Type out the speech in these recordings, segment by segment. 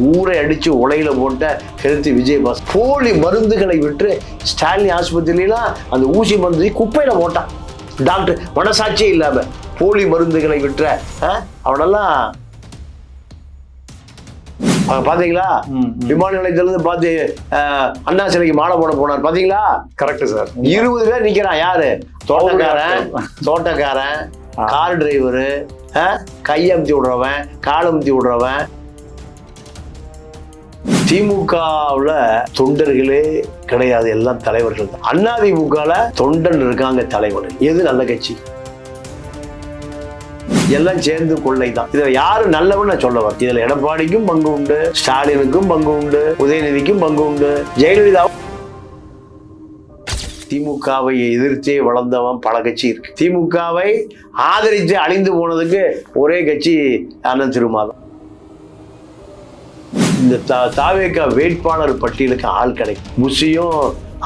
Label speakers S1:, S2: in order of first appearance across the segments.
S1: ஊரை அடிச்சு உலையில போட்ட ஹெல்த் விஜயபாஸ் போலி மருந்துகளை விட்டு ஸ்டாலின் ஆஸ்பத்திரிலாம் அந்த ஊசி மருந்து குப்பையில போட்டான். டாக்டர் மனசாட்சியே இல்லாம போலி மருந்துகளை விற்ற அவனெல்லாம் பாத்தீங்களா? விமான நிலையத்திலிருந்து பார்த்து அண்ணா சிலைக்கு மாலை போட போனார் பாத்தீங்களா?
S2: Correct sir.
S1: 20 பேர் நிக்கிறான். யாரு? தோட்டக்காரன், கார் டிரைவரு, கையமுத்தி விடுறவன், காலமுத்தி விடுறவன். திமுகவுல தொண்டர்களே கிடையாது, எல்லாம் தலைவர்கள் தான். அதிமுகல தொண்டன் இருக்காங்க, தலைவர். எது நல்ல கட்சி? எல்லாம் சேர்ந்து கொள்ளை தான். இதுல யாரு நல்லவன்னு சொல்ல வர? இதுல எடப்பாடிக்கும் பங்கு உண்டு, ஸ்டாலினுக்கும் பங்கு உண்டு, உதயநிதிக்கும் பங்கு உண்டு, ஜெயலலிதா. திமுகவை எதிர்த்தே வளர்ந்தவன் பல கட்சி இருக்கு. திமுகவை ஆதரித்து அழிந்து போனதுக்கு ஒரே கட்சி அண்ணன் திருமாவளவன். இந்த தாவேகா வேட்பாளர் பட்டியலுக்கு ஆள் கிடைக்கும். முசியும்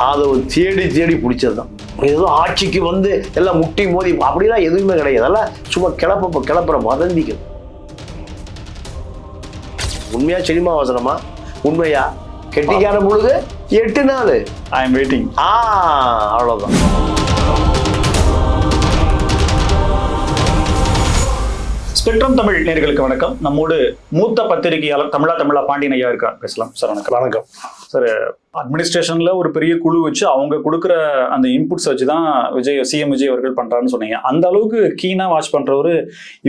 S1: ஆதவும் தேடி பிடிச்சதுதான். ஏதோ ஆட்சிக்கு வந்து எல்லாம் முட்டி மோதி அப்படிலாம் எதுவுமே கிடையாது. அதெல்லாம் சும்மா கிளப்புற வதந்திகள். உண்மையா சினிமா வசனமா? உண்மையா? கெட்டிக்கார முழுகு 8 நாள்
S2: ஐ எம் வெயிட்டிங்.
S1: அவ்வளவுதான்.
S2: ஸ்பெக்ட்ரம் தமிழ் நேயர்களுக்கு வணக்கம். நம்மோடு மூத்த பத்திரிகையாளர் தமிழா பாண்டியன் ஐயா இருக்கார். பேசலாம் சார். வணக்கம்.
S1: வணக்கம்
S2: சார். அட்மினிஸ்ட்ரேஷன்ல ஒரு பெரிய குழு வச்சு அவங்க கொடுக்குற அந்த இன்புட்ஸ் வச்சுதான் சிஎம் விஜய் அவர்கள் பண்றாருன்னு சொன்னீங்க. அந்த அளவுக்கு கீனா வாட்ச் பண்றவரு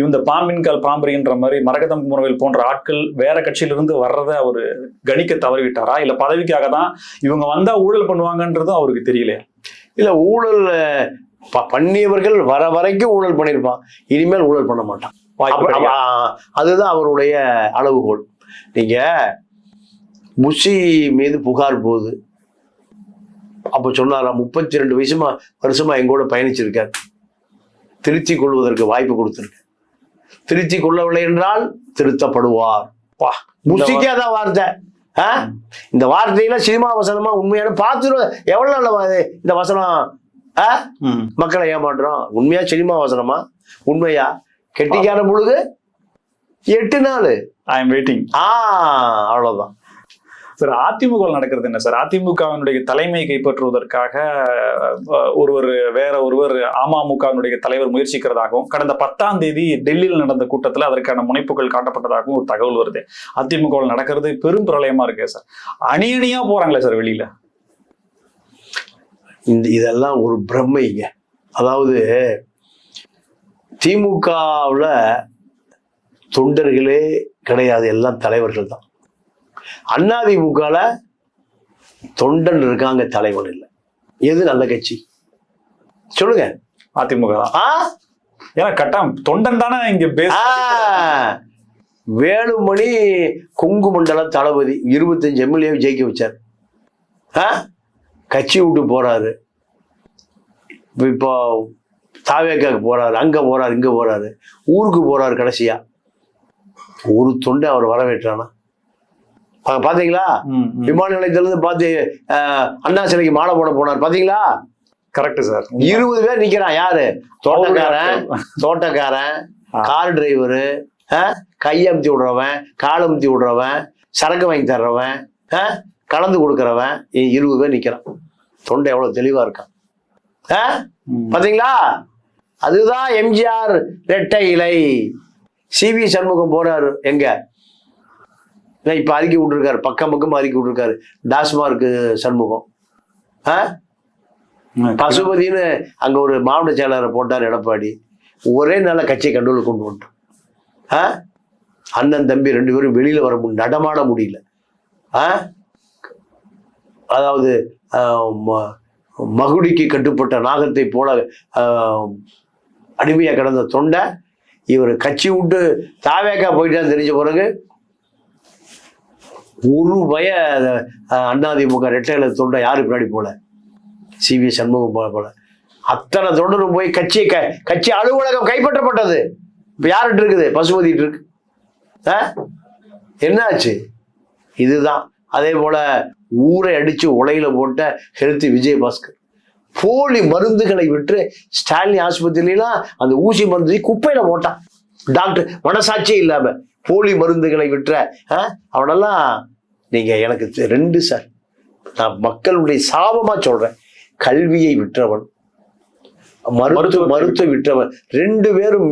S2: இந்த பாம்பின்கால் பாம்பரின்ற மாதிரி மரகதம் முறையில் போன்ற ஆட்கள் வேற கட்சியிலிருந்து வர்றதை அவரு கணிக்க தவறிவிட்டாரா? இல்ல பதவிக்காக தான் இவங்க வந்தா ஊழல் பண்ணுவாங்கன்றதும் அவருக்கு தெரியலையா?
S1: இல்ல, ஊழல் பண்ணியவர்கள் வர வரைக்கும் ஊழல் பண்ணியிருப்பான். இனிமேல் ஊழல் பண்ண மாட்டான். அதுதான் அவருடைய அளவுகோல். நீங்க முசி மீது புகார் போகுது. அப்ப சொன்னாரா 32 வருஷமா எங்கூட பயணிச்சிருக்கார். திருத்திக் கொள்வதற்கு வாய்ப்பு கொடுத்திருக்க. திருத்திக் கொள்ளவில்லை என்றால் திருத்தப்படுவார். முசிக்காதான் வார்த்தை. இந்த வார்த்தையில சினிமா வசனமா உண்மையான பார்த்துருவ. எவ்வளவு நல்ல இந்த வசனம். மக்களை ஏமாற்றோம். உண்மையா சினிமா வசனமா? உண்மையா? கெட்டிக்கார முழுகு 8 நாள்
S2: ஐ எம் வெயிட்டிங்.
S1: அவ்வளவுதான்
S2: சார். அதிமுக நடக்கிறது என்ன சார்? அதிமுகவினுடைய தலைமையை கைப்பற்றுவதற்காக வேற ஒருவர் அமமுகவினுடைய தலைவர் முயற்சிக்கிறதாகவும் கடந்த 10ஆம் தேதி டெல்லியில் நடந்த கூட்டத்தில் அதற்கான முனைப்புகள் காட்டப்பட்டதாகவும் ஒரு தகவல் வருது. அதிமுகவில் நடக்கிறது பெரும் பிரளயமா இருக்கு சார். அணியணியா போறாங்களே சார் வெளியில.
S1: இதெல்லாம் ஒரு பிரம்மைங்க. அதாவது திமுகவுல தொண்டர்களே கிடையாது, எல்லாம் தலைவர்கள் தான். அதிமுகல தொண்டன் இருக்காங்க, தலைவன் இல்லை. எது நல்ல கட்சி சொல்லுங்க?
S2: அதிமுக தான். ஏன்னா கட்டம் தொண்டன் தானே இங்க
S1: வேலுமணி கொங்கு மண்டல தளபதி 25 எம்எல்ஏ ஜெயிக்க வச்சார். கட்சி விட்டு போறாரு. இப்போ தாவேக்காக்கு போறாரு, அங்க போறாரு, இங்க போறாரு, ஊருக்கு போறாரு. கடைசியா ஒரு தொண்டை அவர் வரவேற்றானா? பாத்தீங்களா? விமான நிலையத்திலிருந்து பார்த்து அண்ணா சிலைக்கு மாலை போட போனார் பாத்தீங்களா?
S2: Correct sir.
S1: 20 பேர் நிக்கிறான். யாரு? தோட்டக்காரன், கார் டிரைவரு, கையமுத்தி விடுறவன், காலமுத்தி விடுறவன், சரக்கு வாங்கி தர்றவன், கலந்து கொடுக்கறவன், 20 பேர் நிக்கிறான். தொண்டை எவ்வளவு தெளிவா இருக்கான் பாத்தீங்களா? அதுதான் எம்ஜிஆர் இரட்டை இலை. சிவி சண்முகம் போறாரு. எங்க இப்ப அறிக்கை விட்டுருக்காரு, பக்கம் அறிக்கை விட்டுருக்காரு. டாஸ்மார்க் சண்முகம். பசுபதினு அங்க ஒரு மாவட்ட செயலாளரை போட்டார் எடப்பாடி. ஒரே நாள கட்சியை கண்ட்ரோலுக்கு கொண்டு வந்துட்டோம். அண்ணன் தம்பி 2 பேரும் வெளியில வர முடியல, நடமாட முடியல. அதாவது மகுடிக்கு கட்டுப்பட்ட நாகத்தை போல அடிமையா கிடந்த தொண்டை இவர் கட்சி விட்டு தாவேக்கா போயிட்டான்னு தெரிஞ்ச பிறகு ஒரு அதிமுக ரெட்டையில தொண்டை யாரு பின்னாடி போல? சிவி சண்முகம் போல அத்தனை தொண்டரும் போய் கட்சி அலுவலகம் கைப்பற்றப்பட்டது. இப்ப யார்கிட்ட இருக்குது? பசுபதி இருக்கு. என்ன ஆச்சு? இதுதான். அதே போல ஊரை அடிச்சு உலையில போட்ட ஹெல்த் விஜயபாஸ்கர் போலி மருந்துகளை விட்டு ஸ்டாலின் ஆஸ்பத்திரிலாம் அந்த ஊசி மருந்து குப்பையில போட்டான். டாக்டர் மனசாட்சியே இல்லாம போலி மருந்துகளை விற்ற அவனெல்லாம் நீங்க எனக்கு 2 சார். நான் மக்களுடைய சாபமா சொல்றேன். கல்வியை விற்றவன், மருத்துவ விற்றவன், 2 பேரும்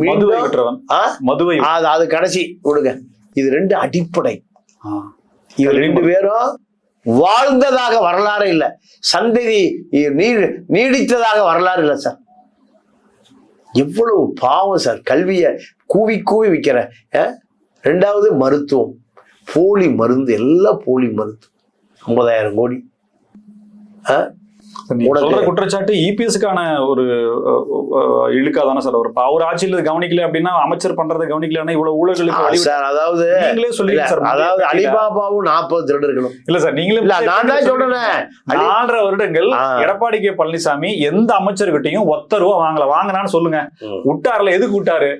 S2: மதுவை
S1: அது கடைசி கொடுங்க. இது 2 அடிப்படை. இது 2 பேரும் வாழ்ந்ததாக வரலாறு இல்லை, சந்ததி நீடித்ததாக வரலாறு இல்லை சார். எவ்வளவு பாவம் சார். கல்வியை கூவி கூவி விற்கிற. 2வது மருத்துவம், போலி மருந்து, எல்லாம் போலி மருந்து. 50,000 கோடி.
S2: குற்றச்சாட்டு இபிஎஸ்க்கான ஒரு இழுக்காதானே சார். அவர் ஆட்சியில் கவனிக்கல அப்படின்னா, அமைச்சர் பண்றதை கவனிக்கலன்னா இவ்வளவு ஊழல்களுக்கு
S1: சார். அதாவது
S2: நீங்களே சொல்லுங்க சார்.
S1: அதாவது அலிபாபாவும் 40 திருடர்களும்
S2: இல்ல சார். நீங்களே
S1: நான் தான் சொல்றேன்.
S2: 4.5 வருடங்கள் எடப்பாடி கே பழனிசாமி எந்த அமைச்சர்கிட்டையும் ₹1 வாங்கினான்னு சொல்லுங்க. விட்டாருல, எதுக்கு விட்டாரு?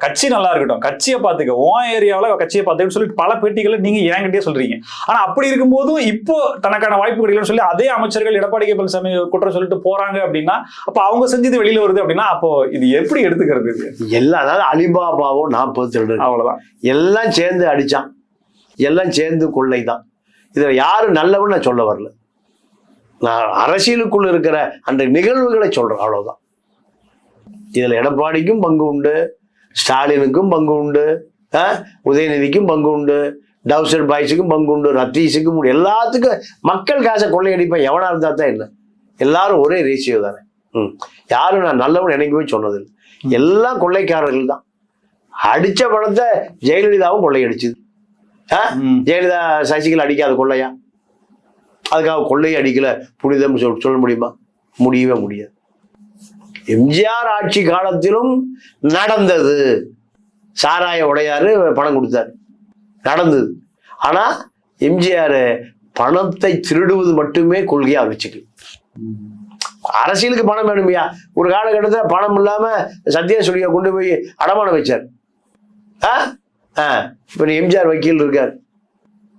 S2: கட்சி நல்லா இருக்கட்டும், கட்சியை பாத்துக்க, உன் ஏரியாவில கட்சியை பாத்துக்கன்னு சொல்லிட்டு பல பேட்டிகளை நீங்க என்கிட்டயே சொல்றீங்க. ஆனா அப்படி இருக்கும்போதும் இப்போ தனக்கான வாய்ப்பு கிடைக்கலன்னு சொல்லி அதே அமைச்சர்கள் எடப்பாடி கே பழனிசாமி குற்றம் சொல்லிட்டு போறாங்க அப்படின்னா, அப்ப அவங்க செஞ்சது வெளியில வருது அப்படின்னா, அப்போ இது எப்படி எடுத்துக்கிறது?
S1: எல்லாம் அதாவது அலிபாபாவும் 40 திருடர்கள், அவ்வளவுதான். எல்லாம் சேர்ந்து அடிச்சான், எல்லாம் சேர்ந்து கொள்ளைதான். இதுல யாரு நல்லவன்னு நான் சொல்ல வரல. நான் அரசியலுக்குள்ள இருக்கிற அந்த நிகழ்வுகளை சொல்றேன், அவ்வளவுதான். இதுல எடப்பாடிக்கும் பங்கு உண்டு, ஸ்டாலினுக்கும் பங்கு உண்டு, உதயநிதிக்கும் பங்கு உண்டு, டவுசர் பாய்ஸுக்கும் பங்கு உண்டு, ரத்தீஸுக்கும் உண்டு. எல்லாத்துக்கும் மக்கள் காசை கொள்ளையடிப்பேன் எவனா இருந்தா தான் என்ன. எல்லாரும் ஒரே ரேஷியோ தானே. யாரும் நான் நல்லவன் நினைக்கவே சொன்னதில்லை. எல்லாம் கொள்ளைக்காரர்கள் தான். அடிச்ச பணத்தை ஜெயலலிதாவும் கொள்ளையடிச்சுது. ஜெயலலிதா சசிகலா அடிக்காத கொள்ளையா? அதுக்காக கொள்ளையை அடிக்கல புனிதம் சொல்ல முடியுமா? முடியவே முடியாது. எம்ஜிஆர் ஆட்சி காலத்திலும் நடந்தது. சாராய உடையாரு பணம் கொடுத்தாரு, நடந்தது. ஆனா எம்ஜிஆர் பணத்தை திருடுவது மட்டுமே கொள்கையா வச்சுக்கல. அரசியலுக்கு பணம் வேணுமையா? ஒரு காலகட்டத்தில் பணம் இல்லாம சத்யா சொல்லியா கொண்டு போய் அடமானம் வச்சார். இப்ப எம்ஜிஆர் வக்கீல் இருக்கார்,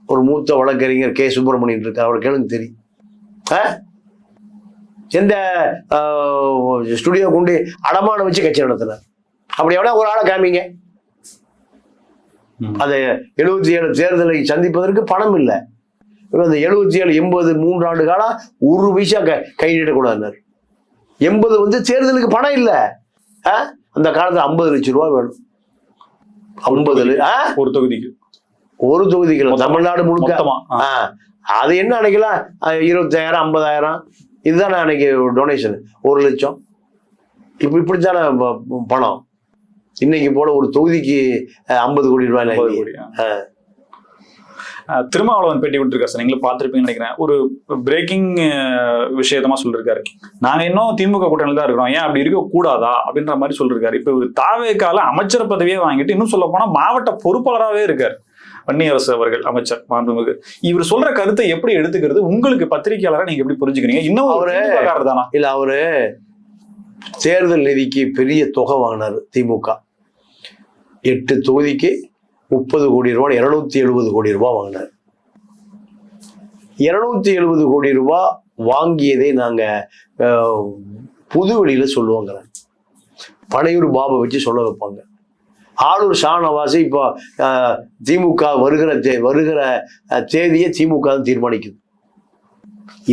S1: ஒரு மூத்த வழக்கறிஞர் கே சுப்பிரமணியன் இருக்கார், அவருக்கு எனக்கு தெரியும். எந்த ஸ்டுடியோ கொண்டு அடமானம் வச்சு கட்சி நடத்தினார்? அப்படி எவனா ஒரு ஆளை காமிங்க. அது 77 தேர்தலை சந்திப்பதற்கு பணம் இல்லை. அந்த 77, 80, 3 ஆண்டு காலம் 1 பைசா கையிடக்கூடாது. 80 தேர்தலுக்கு பணம் இல்லை. அந்த காலத்துல 50 லட்சம் ரூபாய் வேணும். 50
S2: ஒரு தொகுதிக்கு,
S1: ஒரு தொகுதிக்கு தமிழ்நாடு முழுக்க. அது என்ன அன்னைக்கெல்லாம் 25,000, 50,000 இதுதானே அன்னைக்கு டொனேஷன். 1 லட்சம். இப்படித்தானே பணம். இன்னைக்கு போல ஒரு தொகுதிக்கு 50 கோடி ரூபாய்.
S2: திருமாவளவன் பேட்டி விட்டுருக்காரு சார், நீங்களும் பார்த்துருப்பீங்கன்னு நினைக்கிறேன். ஒரு பிரேக்கிங் விஷயமா சொல்லிருக்காரு, நாங்க இன்னும் திமுக கூட்டணியில் தான் இருக்கிறோம், ஏன் அப்படி இருக்க கூடாதா அப்படின்ற மாதிரி சொல்லிருக்காரு. இப்ப ஒரு தாவேக்கால அமைச்சர் பதவியே வாங்கிட்டு இன்னும் சொல்ல போனா மாவட்ட பொறுப்பாளராகவே இருக்காரு வன்னியரசு அவர்கள், அமைச்சர் மாண்புமிகு. இவர் சொல்ற கருத்தை எப்படி எடுத்துக்கிறது? உங்களுக்கு பத்திரிகையாளராக நீங்க எப்படி புரிஞ்சுக்கிறீங்க? இன்னும் அவரு தானா
S1: இல்ல, அவரு தேர்தல் நிதிக்கு பெரிய தொகை வாங்கினாரு திமுக. 8 தொகுதிக்கு 30 கோடி ரூபாய், 270 கோடி ரூபாய் வாங்கினார். 270 கோடி ரூபாய் வாங்கியதை நாங்க பொது வெளியில சொல்லுவாங்க. பனையூர் பாபை வச்சு சொல்ல வைப்பாங்க. ஆளூர் ஷானவாசி இப்போ திமுக வருகிற தேதியை திமுக தான் தீர்மானிக்குது.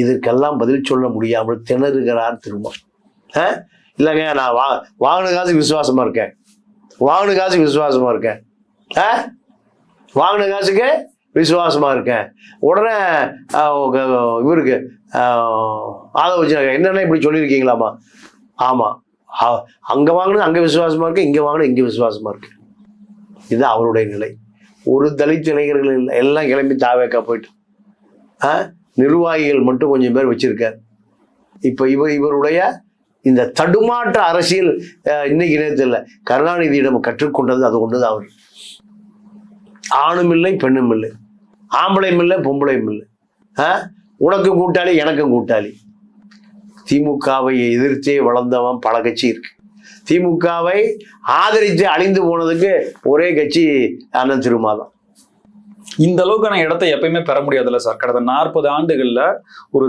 S1: இதற்கெல்லாம் பதில் சொல்ல முடியாமல் திணறுகிறார் திரும்ப. இல்லைங்க, நான் வாங்கின காசுக்கு விசுவாசமா இருக்கேன், வாங்கின காசுக்கு விசுவாசமா இருக்கேன், வாங்கின காசுக்கு விசுவாசமா இருக்கேன். உடனே இவருக்கு அதை வச்சு என்னென்ன இப்படி சொல்லியிருக்கீங்களாமா? ஆமா, அங்க வாங்கினது அங்க விசுவாசமா இருக்கு, இங்க வாங்கினது இங்க விசுவாசமா இருக்கு. இது அவருடைய நிலை. ஒரு தலித் இளைஞர்கள் இல்லை, எல்லாம் கிளம்பி தாவேக்கா போயிட்டு நிர்வாகிகள் மட்டும் கொஞ்சம் பேர் வச்சிருக்காரு. இப்ப இவருடைய இந்த தடுமாற்ற அரசியல் இன்னைக்கு நேரத்தில் கருணாநிதியிடம் கற்றுக்கொண்டது அது ஒன்றுதான். அவர் ஆணும் இல்லை பெண்ணும் இல்லை, ஆம்பளையும் இல்லை பொம்பளையும் இல்லை, உனக்கும் கூட்டாளி எனக்கும் கூட்டாளி. திமுகவை எதிர்த்தே வளர்ந்தவன் பல கட்சி இருக்கு. திமுகவை ஆதரித்து அழிந்து போனதுக்கு ஒரே கட்சி அண்ணன் திருமாதான்.
S2: இந்த அளவுக்கான இடத்தை எப்பயுமே பெற முடியாதுல்ல சார். கடந்த 40 ஆண்டுகள்ல ஒரு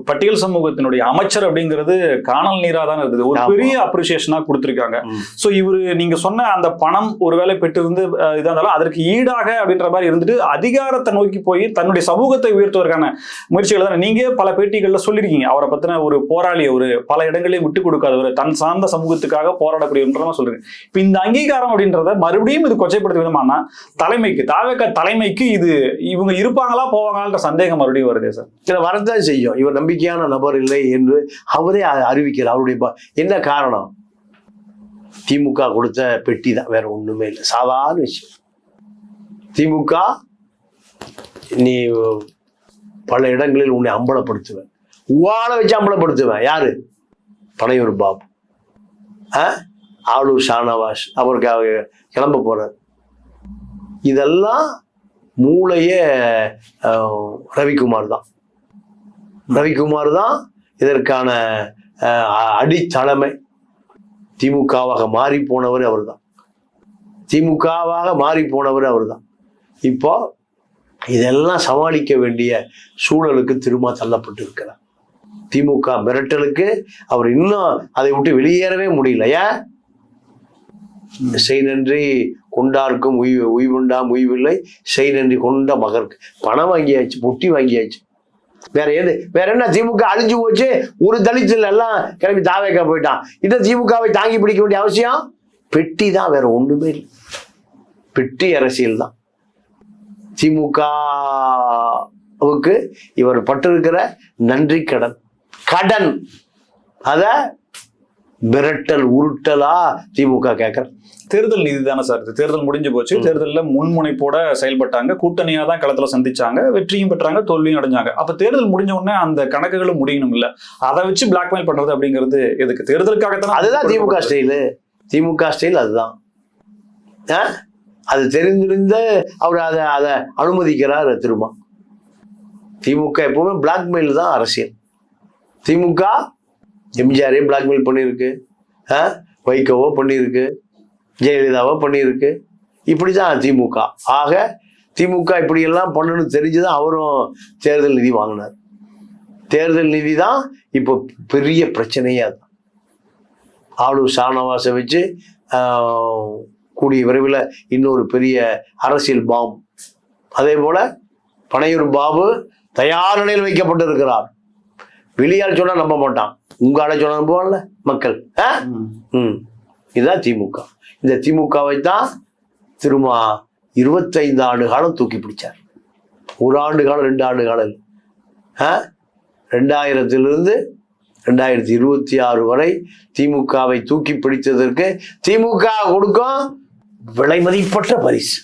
S2: பட்டியல் சமூகத்தினுடைய அமைச்சர் அப்படிங்கிறது காணல் நீரா தான் இருந்தது. ஒரு பெரிய அப்ரிசியேஷனா கொடுத்திருக்காங்க. சோ இவரு நீங்க சொன்ன அந்த பணம் ஒருவேளை பெற்றிருந்து இதா இருந்தாலும் அதற்கு ஈடாக அப்படின்ற மாதிரி இருந்துட்டு அதிகாரத்தை நோக்கி போய் தன்னுடைய சமூகத்தை உயர்த்துவதற்கான முயற்சிகள் தான் நீங்க பல பேட்டிகள்ல சொல்லியிருக்கீங்க. அவரை பத்தின ஒரு போராளி, ஒரு பல இடங்களையும் விட்டு கொடுக்காதவர், தன் சார்ந்த சமூகத்துக்காக போராடக்கூடியவன்றமா சொல்றீங்க. இப்ப இந்த அங்கீகாரம் அப்படின்றத மறுபடியும் இது கொச்சைப்படுத்த விதமான தலைமைக்கு தாவேகா தலைமைக்கு இது இவங்க இருப்பாங்களா போவாங்களான்ற சந்தேகம் மறுபடியும் வருதே சார்.
S1: சில வரதான் செய்யும். இவர் நம்பிக்கையான நபர் இல்லை என்று அவரே அறிவிக்கிறார். அவருடைய என்ன காரணம்? திமுக கொடுத்த பெட்டி தான், வேற ஒண்ணுமே இல்லை. சாதாரண விஷயம். திமுக நீ பல இடங்களில் உன்னை அம்பலப்படுத்துவேன், உவால வச்சு அம்பலப்படுத்துவேன். யாரு? பனையூர் பாபு, ஆளூர் ஷானவாஸ் அவருக்கு கிளம்ப போறார். இதெல்லாம் மூளையே ரவிக்குமார் தான். ரவிக்குமார் தான் இதற்கான அடித்தலைமை. திமுகவாக மாறி போனவர் அவர் தான். திமுகவாக மாறி போனவர் அவர் தான். இப்போ இதெல்லாம் சமாளிக்க வேண்டிய சூழலுக்கு திரும்ப தள்ளப்பட்டு இருக்கிறார். திமுக மிரட்டலுக்கு அவர் இன்னும் அதை விட்டு வெளியேறவே முடியல. ஏன்? செய் நன்றி கொண்டாருக்கும் உய்வுண்டாம் உய்வில்லை, செய் நன்றி கொண்ட மகருக்கு. பணம் வாங்கியாச்சு, பொட்டி வாங்கியாச்சு. வேற என்ன? திமுக அழிஞ்சு போச்சு. ஒரு தலித்துல எல்லாம் கிளம்பி தாவேக்கா போயிட்டான். இந்த திமுகவை தாங்கி பிடிக்க வேண்டிய அவசியம் பெட்டி தான், வேற ஒண்ணுமே இல்லை. பெட்டி அரசியல் தான். திமுகவுக்கு இவர் பட்டிருக்கிற நன்றி கடன் அத மிரட்டல் உருட்டலா திமுக கேட்கற.
S2: தேர்தல் நீதி தானே சார். தேர்தல் முடிஞ்சு போச்சு. தேர்தலில் முன்முனைப்போட செயல்பட்டாங்க. கூட்டணியா தான் களத்துல சந்திச்சாங்க. வெற்றியும் பெற்றாங்க, தோல்வியும் அடைஞ்சாங்க. அப்ப தேர்தல் முடிஞ்ச உடனே அந்த கணக்குகளும் முடியணும் இல்ல? அதை வச்சு பிளாக்மெயில் பண்றது அப்படிங்கிறது எதுக்கு? தேர்தலுக்காகத்தான்.
S1: அதுதான் திமுக ஸ்டைலு. திமுக ஸ்டைல் அதுதான். அது தெரிந்திருந்த அவர் அதை அனுமதிக்கிறார் திரும்ப. திமுக எப்பவுமே பிளாக்மெயில் தான் அரசியல். திமுக எம்ஜிஆரையும் பிளாக்மெயில் பண்ணியிருக்கு, வைகோவோ பண்ணியிருக்கு, ஜெயலலிதாவோ பண்ணியிருக்கு. இப்படிதான் திமுக. ஆக திமுக இப்படியெல்லாம் பண்ணணும்னு தெரிஞ்சுதான் அவரும் தேர்தல் நிதி வாங்கினார். தேர்தல் நிதி தான் இப்போ பெரிய பிரச்சனையே. அதுதான் ஆளூர் ஷானவாஸை வச்சு கூடிய விரைவில் இன்னொரு பெரிய அரசியல் பாம். அதே போல பனையூர் பாபு தயார் நிலையில் வைக்கப்பட்டிருக்கிறார். வெளியால் சொன்னா நம்ப மாட்டான், உங்கால சொன்னா நம்புவான்ல மக்கள். இதுதான் திமுக. இந்த திமுகவை தான் திரும்ப 25 ஆண்டு காலம் தூக்கி பிடிச்சார். 1 ஆண்டு காலம் 2 ஆண்டு காலம் 2000 2026 வரை திமுகவை தூக்கி பிடித்ததற்கு திமுக கொடுக்கும் விலை மதிப்பற்ற பரிசு.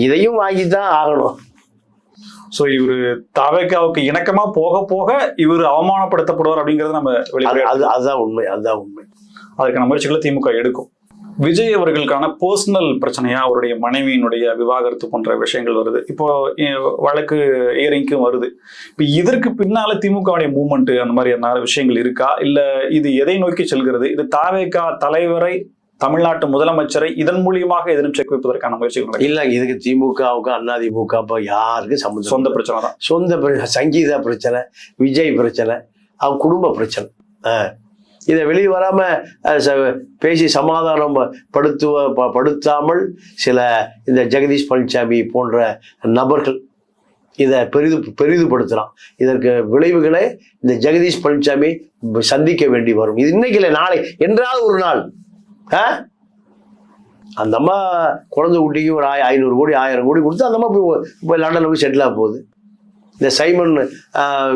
S1: இதையும் வாங்கித்தான் ஆகணும்.
S2: சோ இவரு தாவேகாவுக்கு இணக்கமா போக போக இவர் அவமானப்படுத்தப்படுவார் அப்படிங்கறது நம்ம
S1: அதுதான் உண்மை. அதுதான் உண்மை.
S2: அதற்கான முயற்சிகளை திமுக எடுக்கும். விஜய் அவர்களுக்கான பர்சனல் பிரச்சனையா அவருடைய மனைவியினுடைய விவாகரத்து போன்ற விஷயங்கள் வருது. இப்போ வழக்கு இயரிங்கும் வருது. இப்போ இதற்கு பின்னால திமுகவுடைய மூவ்மெண்ட் அந்த மாதிரி விஷயங்கள் இருக்கா? இல்ல இது எதை நோக்கி செல்கிறது? இது தாவேகா தலைவரை, தமிழ்நாட்டு முதலமைச்சரை இதன் மூலியமாக எதனும் செக் வைப்பதற்கான முயற்சிகள்
S1: இல்ல. இதுக்கு திமுகவுக்கு அதிமுக யாருக்கு சம்பந்தம்?
S2: சொந்த பிரச்சனை தான்.
S1: சொந்த பிரச்சனை, சங்கீதா பிரச்சனை, விஜய் பிரச்சனை, அவங்க குடும்ப பிரச்சனை. இதை வெளியே வராம பேசி சமாதானம் படுத்தாமல் சில இந்த ஜெகதீஷ் பழனிசாமி போன்ற நபர்கள் இதை பெரிதுபடுத்துறான். இதற்கு விளைவுகளை இந்த ஜெகதீஷ் பழனிசாமி சந்திக்க வேண்டி வரும். இது இன்னைக்கு இல்லை, நாளை என்றாவது ஒரு நாள். அந்த அம்மா குழந்தை குட்டிக்கு ஒரு 500 கோடி 1000 கோடி கொடுத்து அந்த அம்மா போய் லண்டன்ல போய் செட்டில் ஆக போகுது. இந்த சைமன்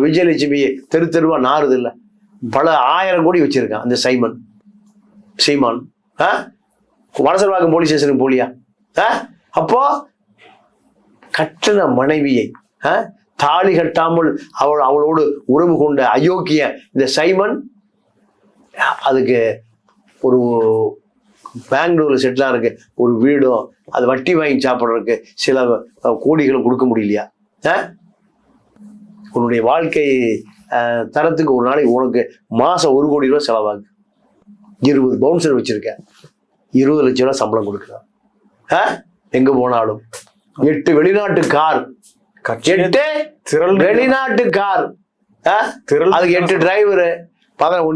S1: விஜயலட்சுமி தெருவா நாறுது இல்லை, பல 1000 கோடி வச்சிருக்கான் அந்த சீமான். வடசர்வாக்கம் போலீஸ் ஸ்டேஷனுக்கு போலியா? அப்போ கட்டின மனைவியை தாலி கட்டாமல் அவளோடு உறவு கொண்ட அயோக்கிய இந்த சைமன் அதுக்கு ஒரு பெங்களூர்ல செட்டிலா இருக்கு ஒரு வீடும், அது வட்டி வாங்கி சாப்பிட்றதுக்கு சில கோடிகளும் கொடுக்க முடியலையா? உன்னுடைய வாழ்க்கை தரத்துக்கு ஒரு நாளைக்கு உனக்கு மாசம் 1 கோடி ரூபாய் செலவாகு. 20 பவுன்சர் வச்சிருக்க, 20 லட்சம் ரூபாய் சம்பளம் கொடுக்குறான். எங்க போனாலும் 8 வெளிநாட்டு கார், 8 வெளிநாட்டு கார், அதுக்கு 8 டிரைவரு,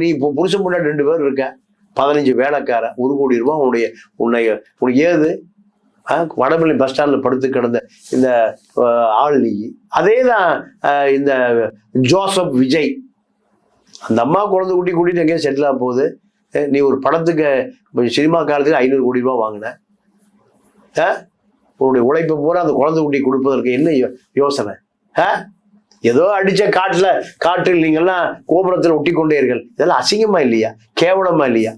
S1: நீ புருஷன் முன்னாடி 2 பேர் இருக்க, 15 வேலைக்கார, 1 கோடி ரூபாய் உன்னை ஏது வடபழனி பஸ் ஸ்டாண்ட்ல படுத்து கிடந்த இந்த ஆள் நீ. அதே தான் இந்த ஜோசப் விஜய், அந்த அம்மா குழந்தை கூட்டிட்டு எங்கேயும் செட்டில் ஆக போகுது. நீ ஒரு படத்துக்கு சினிமா காலத்துக்கு 500 கோடி ரூபாய் வாங்கின, உன்னுடைய உழைப்பை பூரா அந்த குழந்தை குட்டி கொடுப்பதற்கு என்ன யோசனை? ஏதோ அடிச்ச காற்றில் நீங்கள்லாம் கோபுரத்தில் ஒட்டி கொண்டீர்கள். இதெல்லாம் அசிங்கமா இல்லையா, கேவலமா இல்லையா?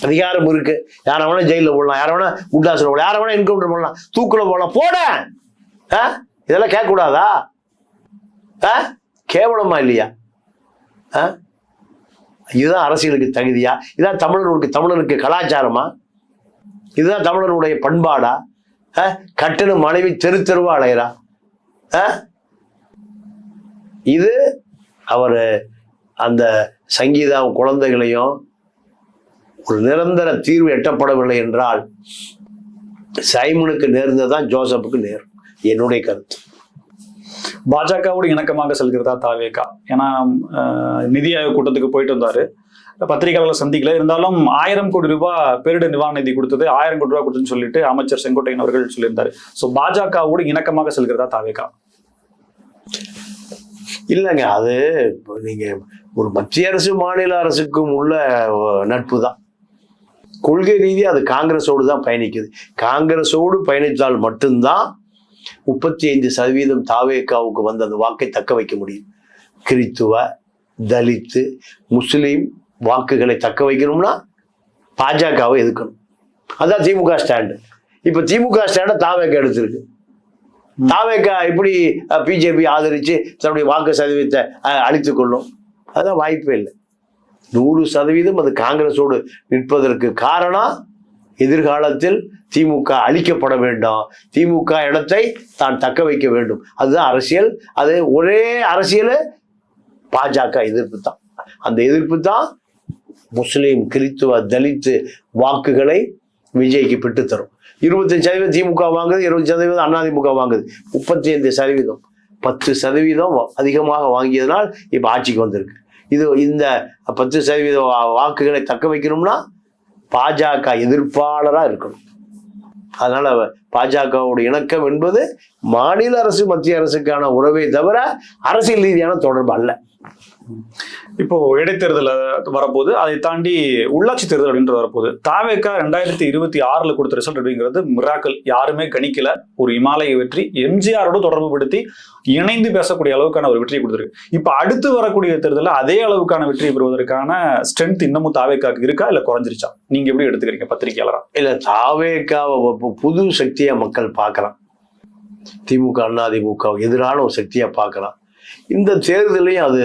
S1: அதிகாரம் இருக்கு, யார வேணா ஜெயில போடலாம், யார வேணா குண்டாசில போடலாம், யார வேணா என்கவுண்டர் பண்ணலாம், தூக்குல போடலாம், போட. இதெல்லாம் கேட்க கூடாதா? கேவலமா இல்லையா? இதுதான் அரசியலுக்கு தகுதியா? இதான் தமிழருக்கு கலாச்சாரமா? இதுதான் தமிழருடைய பண்பாடா? கட்டண மனைவி தெருவா அலையறா. இது அவரு அந்த சங்கீதா குழந்தைகளையும் ஒரு நிரந்தர தீர்வு எட்டப்படவில்லை என்றால் சைமனுக்கு நேர்ந்ததான் ஜோசப்புக்கு நேரும், என்னுடைய கருத்து.
S2: பாஜகவோடு இணக்கமாக செல்கிறதா தாவேகா? ஏன்னா நிதி ஆயோக் கூட்டத்துக்கு போயிட்டு வந்தாரு, பத்திரிகையாளர்கள் சந்திக்கல, இருந்தாலும் 1000 கோடி ரூபாய் பேரிடர் நிவாரண நிதி கொடுத்தது, 1000 கோடி ரூபாய் கொடுத்துன்னு சொல்லிட்டு அமைச்சர் செங்கோட்டையன் அவர்கள் சொல்லியிருந்தாரு. ஸோ பாஜகவோடு இணக்கமாக செல்கிறதா தாவேகா?
S1: இல்லைங்க, அது நீங்க ஒரு மத்திய அரசு மாநில அரசுக்கும் உள்ள நட்பு தான். கொள்கை ரீதியாக அது காங்கிரஸோடு தான் பயணிக்குது. காங்கிரஸோடு பயணித்தால் மட்டும்தான் 35% தாவேகாவுக்கு வந்த அந்த வாக்கை தக்க வைக்க முடியும். கிறித்துவ, தலித்து, முஸ்லீம் வாக்குகளை தக்க வைக்கணும்னா பாஜகவை எதிர்க்கணும். அதான் திமுக ஸ்டாண்டு. இப்ப திமுக ஸ்டாண்டை தாவேகா எடுத்திருக்கு. தாவேகா எப்படி பிஜேபி ஆதரிச்சு தன்னுடைய வாக்கு சதவீதத்தை அழித்துக் கொள்ளும்? அதான் வாய்ப்பே இல்லை. 100% அது காங்கிரஸோடு நிற்பதற்கு காரணம் எதிர்காலத்தில் திமுக அழிக்கப்பட வேண்டும், திமுக இடத்தை தான் தக்க வைக்க வேண்டும். அதுதான் அரசியல். அது ஒரே அரசியல் பாஜக எதிர்ப்பு தான். அந்த எதிர்ப்பு தான் முஸ்லீம், கிறித்துவ, தலித்து வாக்குகளை விஜய்க்கு பெற்று தரும். 25% திமுக வாங்குது, 20% அதிமுக வாங்குது, 35%, 10% அதிகமாக வாங்கியதனால் இப்ப ஆட்சிக்கு வந்திருக்கு. இந்த 10% வாக்குகளை தக்க வைக்கணும்னா பாஜக எதிர்ப்பாளரா இருக்கணும். அதனால பாஜகவோட இணக்கம் என்பது மாநில அரசு மத்திய அரசுக்கான உறவை தவிர அரசியல் ரீதியான தொடர்பு அல்ல.
S2: இப்போ இடைத்தேர்தல் வரப்போது, அதை தாண்டி உள்ளாட்சி தேர்தல் அப்படின்றது வரப்போகுது. தாவேகா 2026 கொடுத்த ரிசல்ட் அப்படிங்கிறது மிராக்கல், யாருமே கணிக்கல. ஒரு இமாலய வெற்றி, எம்ஜிஆரோட தொடர்பு படுத்தி இணைந்து பேசக்கூடிய அளவுக்கான ஒரு வெற்றியை கொடுத்துருக்கு. இப்ப அடுத்து வரக்கூடிய தேர்தலில் அதே அளவுக்கான வெற்றியை பெறுவதற்கான ஸ்ட்ரென்த் இன்னமும் தாவேகாக்கு இருக்கா இல்ல குறைஞ்சிருச்சா? நீங்க எப்படி எடுத்துக்கிறீங்க பத்திரிகையாளரா?
S1: இல்ல, தாவேகாவை புது சக்தியா மக்கள் பார்க்கலாம். திமுக, அதிமுக எதிரான ஒரு சக்தியா பார்க்கலாம். இந்த தேர்தலையும் அது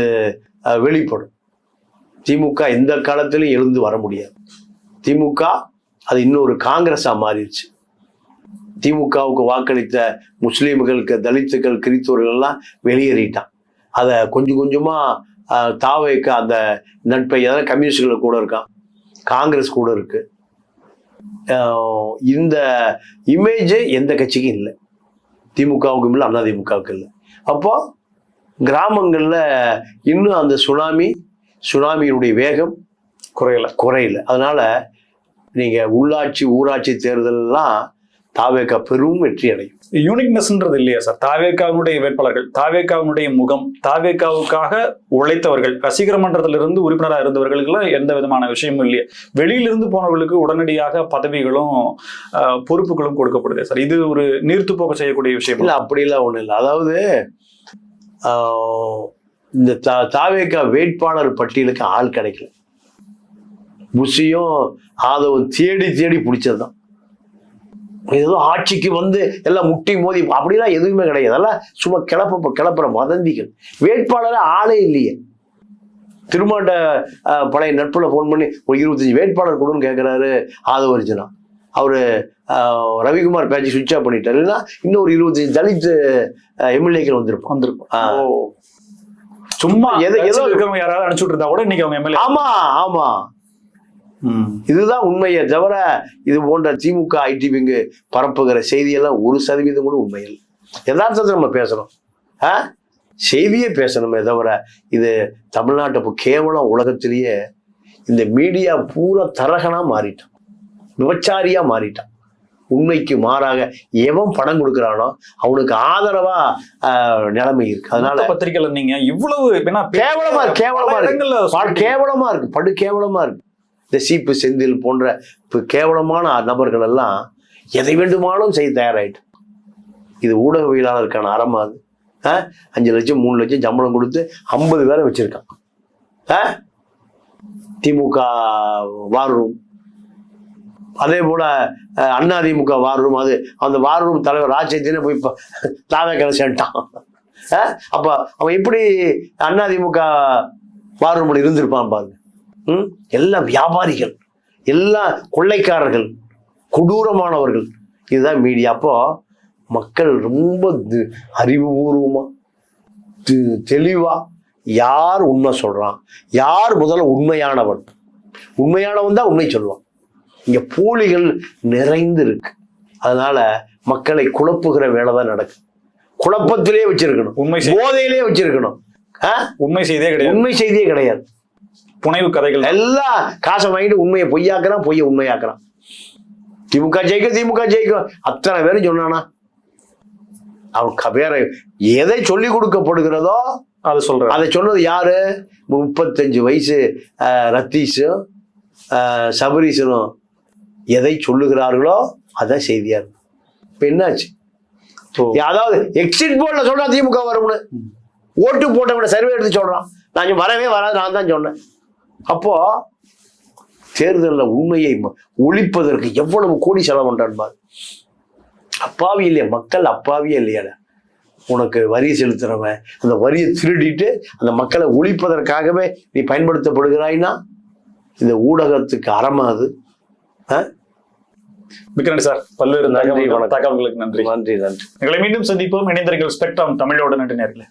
S1: வெளிப்படும். திமுக எந்த காலத்திலும் எழுந்து வர முடியாது. திமுக அது இன்னொரு காங்கிரஸா மாறிடுச்சு. திமுகவுக்கு வாக்களித்த முஸ்லீம்களுக்கு, தலித்துக்கள், கிறிஸ்தவர்கள் எல்லாம் வெளியேறிட்டான். அதை கொஞ்சம் கொஞ்சமா தாவேகா அந்த நட்பை, அதாவது கம்யூனிஸ்டுகள் கூட இருக்கான், காங்கிரஸ் கூட இருக்கு. இந்த இமேஜ் எந்த கட்சிக்கும் இல்லை, திமுகவுக்கும் இல்லை, அதிமுகவுக்கு இல்லை. அப்போ கிராமங்கள்ல இன்னும் அந்த சுனாமியினுடைய வேகம் குறையல. அதனால நீங்க உள்ளாட்சி, ஊராட்சி தேர்தல்லாம் தாவேகா பெரும் வெற்றி அடையும்.
S2: யூனிக்னஸ்ன்றது இல்லையா சார்? தாவேகாவுடைய வேட்பாளர்கள், தாவேகாவுடைய முகம், தாவேகாவுக்காக உழைத்தவர்கள், ரசிகர் மன்றத்திலிருந்து உறுப்பினராக இருந்தவர்களுக்கு எந்த விதமான விஷயமும் இல்லையா? வெளியிலிருந்து போனவர்களுக்கு உடனடியாக பதவிகளும் பொறுப்புகளும் கொடுக்கப்படுது சார். இது ஒரு நீர்த்து போக செய்யக்கூடிய விஷயம்
S1: இல்லை? அப்படிலாம் ஒண்ணும் இல்லை. அதாவது இந்த தாவேகா வேட்பாளர் பட்டியலுக்கு ஆள் கிடைக்கல. புஷியும் ஆதவும் தேடி பிடிச்சதுதான். ஏதோ ஆட்சிக்கு வந்து எல்லாம் முட்டி மோதி அப்படிலாம் எதுவுமே கிடையாது. அதெல்லாம் சும்மா கிளப்புற வதந்திகள். வேட்பாளர் ஆளே இல்லையே. திருமாண்ட பழைய நட்புல போன் பண்ணி ஒரு 25 வேட்பாளர் கொடுன்னு கேட்கிறாரு ஆதவர்ஜுனா. அவரு ரவிக்குமார் பேச்சு சுவிட்ச் ஆஃப் பண்ணிட்டாரு. இல்லைன்னா இன்னும் ஒரு 25 தலித் எம்எல்ஏக்கள் வந்திருக்கும்.
S2: சும்மா ஏதோ இருக்கிறவங்க யாராவது அனுப்பிச்சுட்டு இருந்தா கூட இன்னைக்கு அவங்க எம்எல்ஏ.
S1: ஆமா. இதுதான் உண்மையை தவிர இது போன்ற திமுக ஐடி விங்கு பரப்புகிற செய்தியெல்லாம் 1% கூட உண்மை இல்லை. யதார்த்தத்தை நம்ம பேசணும், செய்தியே பேசணுமே தவிர இது தமிழ்நாட்டு கேவலம். உலகத்திலேயே இந்த மீடியா பூரா தரகனா மாறிட்டான், விபச்சாரியா மாறிட்டான். உண்மைக்கு மாறாக எவன் படம் கொடுக்குறானோ அவனுக்கு ஆதரவா நிலைமை இருக்கு. அதனால
S2: பத்திரிகையில நீங்க இவ்வளவு
S1: கேவலமா இருக்கு, கேவலமா இருக்கு, படு கேவலமா இருக்கு. இந்த சீப்பு செந்தில் போன்ற கேவலமான நபர்கள் எல்லாம் எதை வேண்டுமானாலும் செய்ய தயாராயிட்டு. இது ஊடகவியலாளருக்கான அறமா? அது 5 லட்சம் 3 லட்சம் சம்பளம் கொடுத்து 50 பேரை வச்சிருக்கான் திமுக வார் ரூம். அதே போல அதிமுக வார் ரூம், அது அந்த வார் ரூம் தலைவர் ராஜ்யத்தினே போய் தாவேக்கரை சேர்ந்துட்டான். அப்ப அவன் எப்படி அதிமுக வார் ரூம்ல இருந்திருப்பான் பாருங்க. எல்லாம் வியாபாரிகள், எல்லாம் கொள்ளைக்காரர்கள், கொடூரமானவர்கள். இதுதான் மீடியா. அப்போ மக்கள் ரொம்ப அறிவுபூர்வமா தெளிவா யார் உண்மை சொல்றான், யார் முதல்ல உண்மையானவன், உண்மையானவன் தான் உண்மை சொல்லுவான். இங்க போலிகள் நிறைந்து இருக்கு. அதனால மக்களை குழப்புகிற வேலை தான் நடக்குது. குழப்பத்திலே வச்சிருக்கணும், உண்மை போதையிலே வச்சிருக்கணும்.
S2: உண்மை செய்தியே கிடையாது,
S1: உண்மை செய்தியே கிடையாது.
S2: புனைவு கதைகள்
S1: எல்லாம் காசை வாங்கிட்டு உண்மையை பொய்யாக்குறான், பொய்யை உண்மையாக்குறான். திமுக ஜெயிக்கும், திமுக ஜெயிக்கும் அத்தனை பேரும் சொன்னானா? அவன் வேற எதை சொல்லி கொடுக்கப்படுகிறதோ
S2: அதை சொல்ற. அதை
S1: சொன்னது யாரு? 35 வயசு ரத்தீஷும் சபரீஷனும் எதை சொல்லுகிறார்களோ அதான் செய்தியா இருக்கு. இப்ப என்னாச்சு? அதாவது எக்ஸிட் போல்ல சொல்றா திமுக வரும்னு, ஓட்டு போட்டவன சர்வே எடுத்து சொல்றான் நான் வரவே வராது, நான் தான் சொன்னேன். அப்போ தேர்தலில் உண்மையை ஒழிப்பதற்கு எவ்வளவு கோடி செலவு பண்றான். அப்பாவி இல்லையா மக்கள்? அப்பாவியே இல்லையாட? உனக்கு வரி செலுத்துறவன் அந்த வரியை திருடிட்டு அந்த மக்களை ஒழிப்பதற்காகவே நீ பயன்படுத்தப்படுகிறாய்னா இந்த ஊடகத்துக்கு அறமாது.
S2: மிக்க நன்றி சார், பல்வேறு தகவல்களுக்கு நன்றி.
S1: நன்றி.
S2: எங்களை மீண்டும் சந்திப்போம். இணைந்திருங்கள் ஸ்பெக்ட்ரம் தமிழோட. நன்றி நேர்களே.